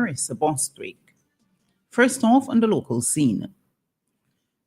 Marissa Bostwick. First off, on the local scene.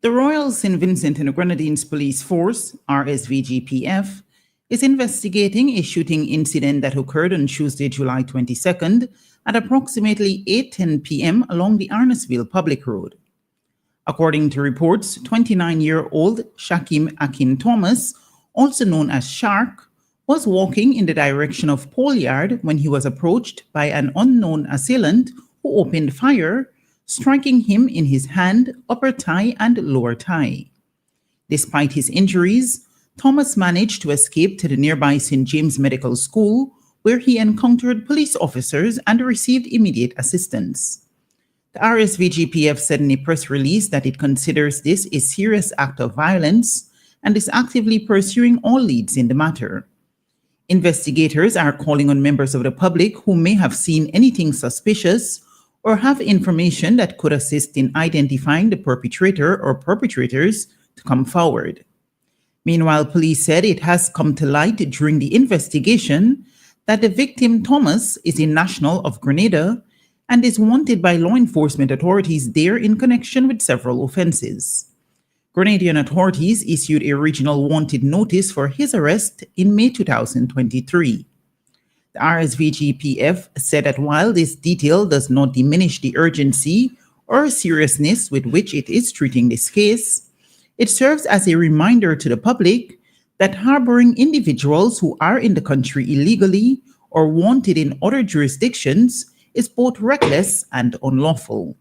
The Royal St. Vincent and the Grenadines Police Force, RSVGPF, is investigating a shooting incident that occurred on Tuesday, July 22nd at approximately 8:10 p.m. along the Arnesville Public Road. According to reports, 29-year-old Shakim Akin Thomas, also known as Shark, was walking in the direction of Pole Yard when he was approached by an unknown assailant who opened fire, striking him in his hand, upper thigh, and lower thigh. Despite his injuries, Thomas managed to escape to the nearby St. James Medical School, where he encountered police officers and received immediate assistance. The RSVGPF said in a press release that it considers this a serious act of violence and is actively pursuing all leads in the matter. Investigators are calling on members of the public who may have seen anything suspicious or have information that could assist in identifying the perpetrator or perpetrators to come forward. Meanwhile, police said it has come to light during the investigation that the victim, Thomas, is a national of Grenada and is wanted by law enforcement authorities there in connection with several offenses. Grenadian authorities issued a regional wanted notice for his arrest in May 2023. The RSVGPF said that while this detail does not diminish the urgency or seriousness with which it is treating this case, it serves as a reminder to the public that harboring individuals who are in the country illegally or wanted in other jurisdictions is both reckless and unlawful.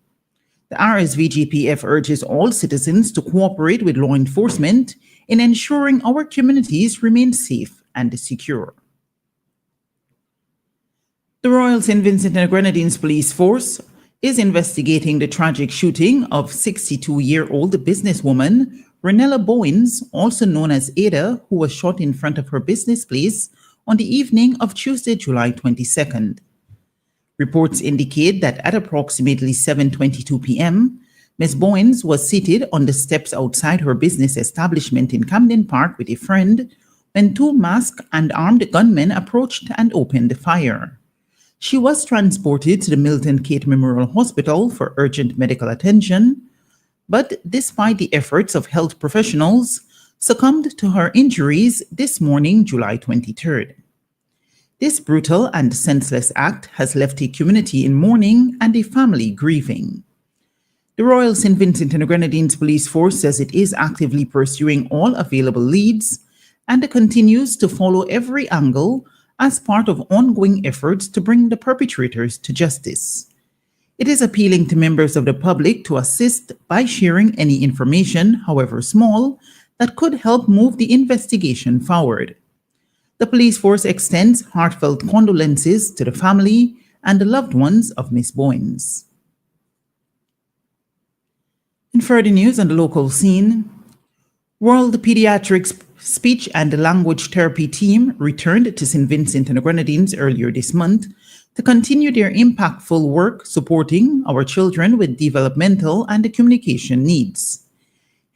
The RSVGPF urges all citizens to cooperate with law enforcement in ensuring our communities remain safe and secure. The Royal St. Vincent and the Grenadines Police Force is investigating the tragic shooting of 62-year-old businesswoman Renella Bowens, also known as Ada, who was shot in front of her business place on the evening of Tuesday, July 22nd. Reports indicate that at approximately 7:22 p.m., Ms. Bowens was seated on the steps outside her business establishment in Camden Park with a friend when two masked and armed gunmen approached and opened fire. She was transported to the Milton Kate Memorial Hospital for urgent medical attention, but despite the efforts of health professionals, succumbed to her injuries this morning, July 23rd. This brutal and senseless act has left a community in mourning and a family grieving. The Royal St. Vincent and the Grenadines Police Force says it is actively pursuing all available leads and continues to follow every angle as part of ongoing efforts to bring the perpetrators to justice. It is appealing to members of the public to assist by sharing any information, however small, that could help move the investigation forward. The police force extends heartfelt condolences to the family and the loved ones of Ms. Bowens. In further news on the local scene, World Pediatrics Speech and Language Therapy team returned to St. Vincent and the Grenadines earlier this month to continue their impactful work supporting our children with developmental and communication needs.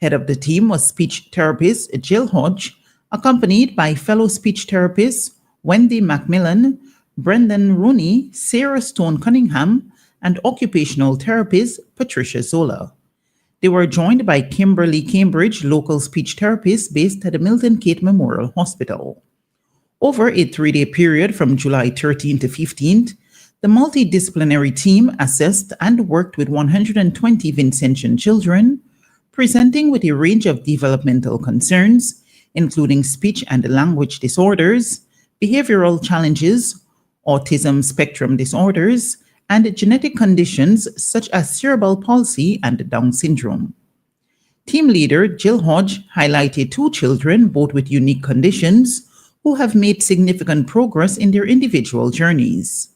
Head of the team was speech therapist Jill Hodge, accompanied by fellow speech therapists Wendy Macmillan, Brendan Rooney, Sarah Stone Cunningham, and occupational therapist Patricia Zola. They were joined by Kimberly Cambridge, local speech therapist based at the Milton Kate Memorial Hospital. Over a 3-day period from July 13th to 15th, the multidisciplinary team assessed and worked with 120 Vincentian children, presenting with a range of developmental concerns, including speech and language disorders, behavioral challenges, autism spectrum disorders, and genetic conditions such as cerebral palsy and Down syndrome. Team leader Jill Hodge highlighted 2 children, both with unique conditions, who have made significant progress in their individual journeys.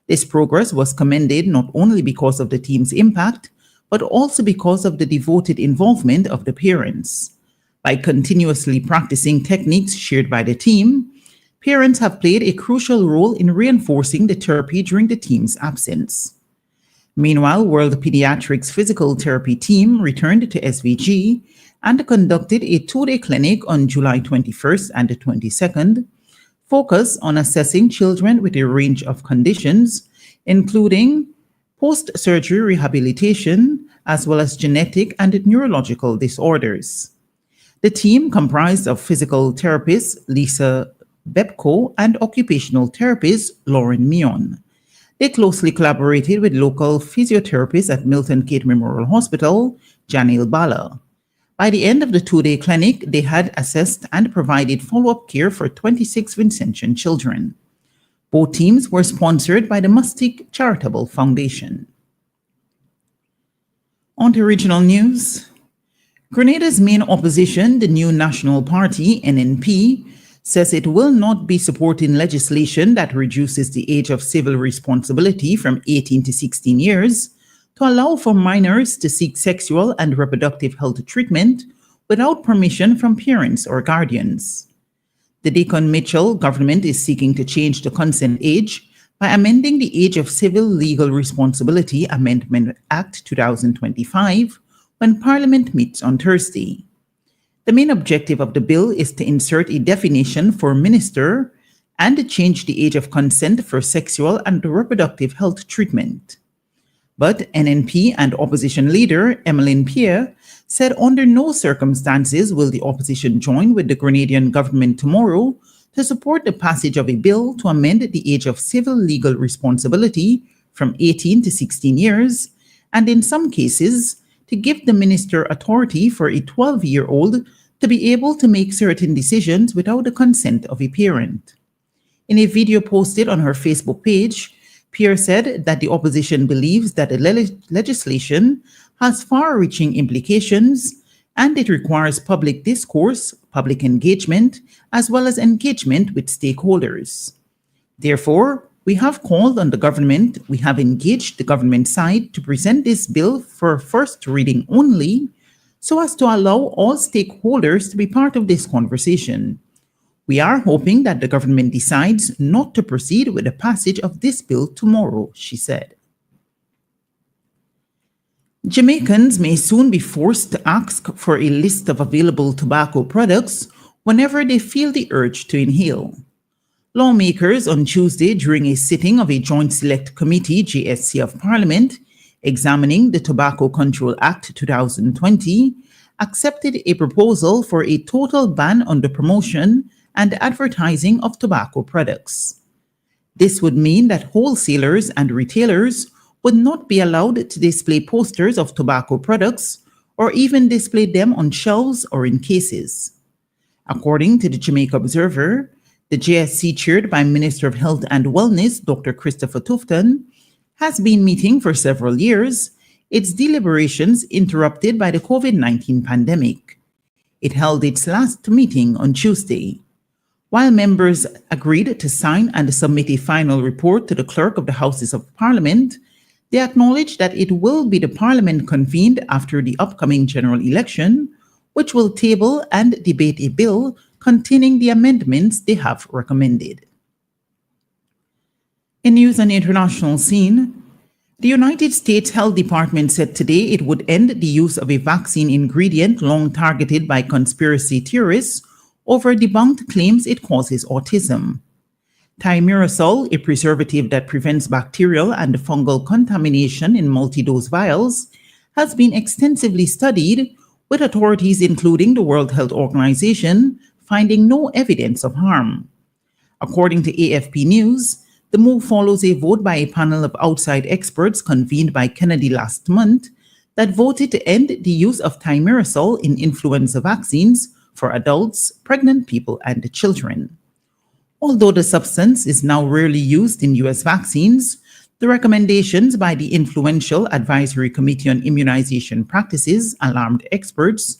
This progress was commended not only because of the team's impact, but also because of the devoted involvement of the parents. By continuously practicing techniques shared by the team, parents have played a crucial role in reinforcing the therapy during the team's absence. Meanwhile, World Pediatrics Physical Therapy team returned to SVG and conducted a 2-day clinic on July 21st and 22nd, focused on assessing children with a range of conditions, including post-surgery rehabilitation, as well as genetic and neurological disorders. The team comprised of physical therapist Lisa Bepko and occupational therapist Lauren Mion. They closely collaborated with local physiotherapists at Milton Kate Memorial Hospital, Janil Bala. By the end of the two-day clinic, they had assessed and provided follow-up care for 26 Vincentian children. Both teams were sponsored by the Mustic Charitable Foundation. On to regional news. Grenada's main opposition, the New National Party, NNP, says it will not be supporting legislation that reduces the age of civil responsibility from 18 to 16 years to allow for minors to seek sexual and reproductive health treatment without permission from parents or guardians. The Deacon Mitchell government is seeking to change the consent age by amending the Age of Civil Legal Responsibility Amendment Act 2025 when Parliament meets on Thursday. The main objective of the bill is to insert a definition for minister and to change the age of consent for sexual and reproductive health treatment. But NNP and opposition leader Emmeline Pierre said under no circumstances will the opposition join with the Grenadian government tomorrow to support the passage of a bill to amend the age of civil legal responsibility from 18 to 16 years, and in some cases, to give the minister authority for a 12-year-old to be able to make certain decisions without the consent of a parent. In a video posted on her Facebook page, Pierre said that the opposition believes that the legislation has far-reaching implications and it requires public discourse, public engagement, as well as engagement with stakeholders. Therefore, we have called on the government, we have engaged the government side to present this bill for first reading only, so as to allow all stakeholders to be part of this conversation. We are hoping that the government decides not to proceed with the passage of this bill tomorrow, she said. Jamaicans may soon be forced to ask for a list of available tobacco products whenever they feel the urge to inhale. Lawmakers on Tuesday, during a sitting of a Joint Select Committee, JSC of Parliament, examining the Tobacco Control Act 2020, accepted a proposal for a total ban on the promotion and advertising of tobacco products. This would mean that wholesalers and retailers would not be allowed to display posters of tobacco products or even display them on shelves or in cases. According to the Jamaica Observer, the JSC, chaired by Minister of Health and Wellness, Dr. Christopher Tufton, has been meeting for several years, its deliberations interrupted by the COVID-19 pandemic. It held its last meeting on Tuesday. While members agreed to sign and submit a final report to the Clerk of the Houses of Parliament, they acknowledged that it will be the Parliament convened after the upcoming general election, which will table and debate a bill containing the amendments they have recommended. In news on the international scene, the United States Health Department said today it would end the use of a vaccine ingredient long targeted by conspiracy theorists over debunked claims it causes autism. Thimerosal, a preservative that prevents bacterial and fungal contamination in multi-dose vials, has been extensively studied, with authorities including the World Health Organization finding no evidence of harm. According to AFP News, the move follows a vote by a panel of outside experts convened by Kennedy last month that voted to end the use of thimerosal in influenza vaccines for adults, pregnant people, and children. Although the substance is now rarely used in U.S. vaccines, the recommendations by the influential Advisory Committee on Immunization Practices alarmed experts,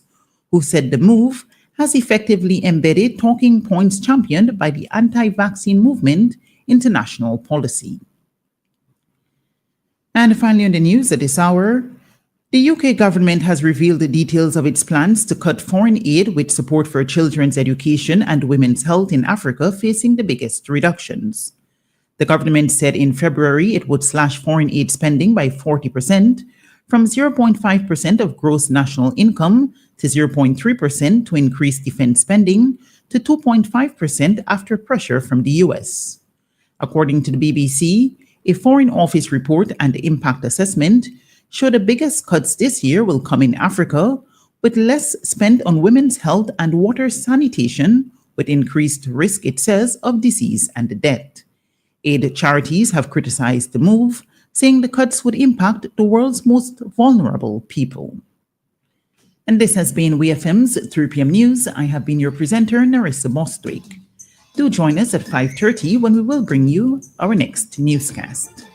who said the move has effectively embedded talking points championed by the anti-vaccine movement into national policy. And finally, on the news at this hour, the UK government has revealed the details of its plans to cut foreign aid with support for children's education and women's health in Africa facing the biggest reductions. The government said in February it would slash foreign aid spending by 40%, from 0.5% of gross national income to 0.3% to increase defense spending to 2.5% after pressure from the US. According to the BBC, A Foreign Office report and impact assessment show the biggest cuts this year will come in Africa, with less spent on women's health and water sanitation, with increased risk, it says, of disease and death. Aid charities have criticized the move, saying the cuts would impact the world's most vulnerable people. And this has been WeFM's 3 p.m. News. I have been your presenter, Narissa Bostwick. Do join us at 5:30 when we will bring you our next newscast.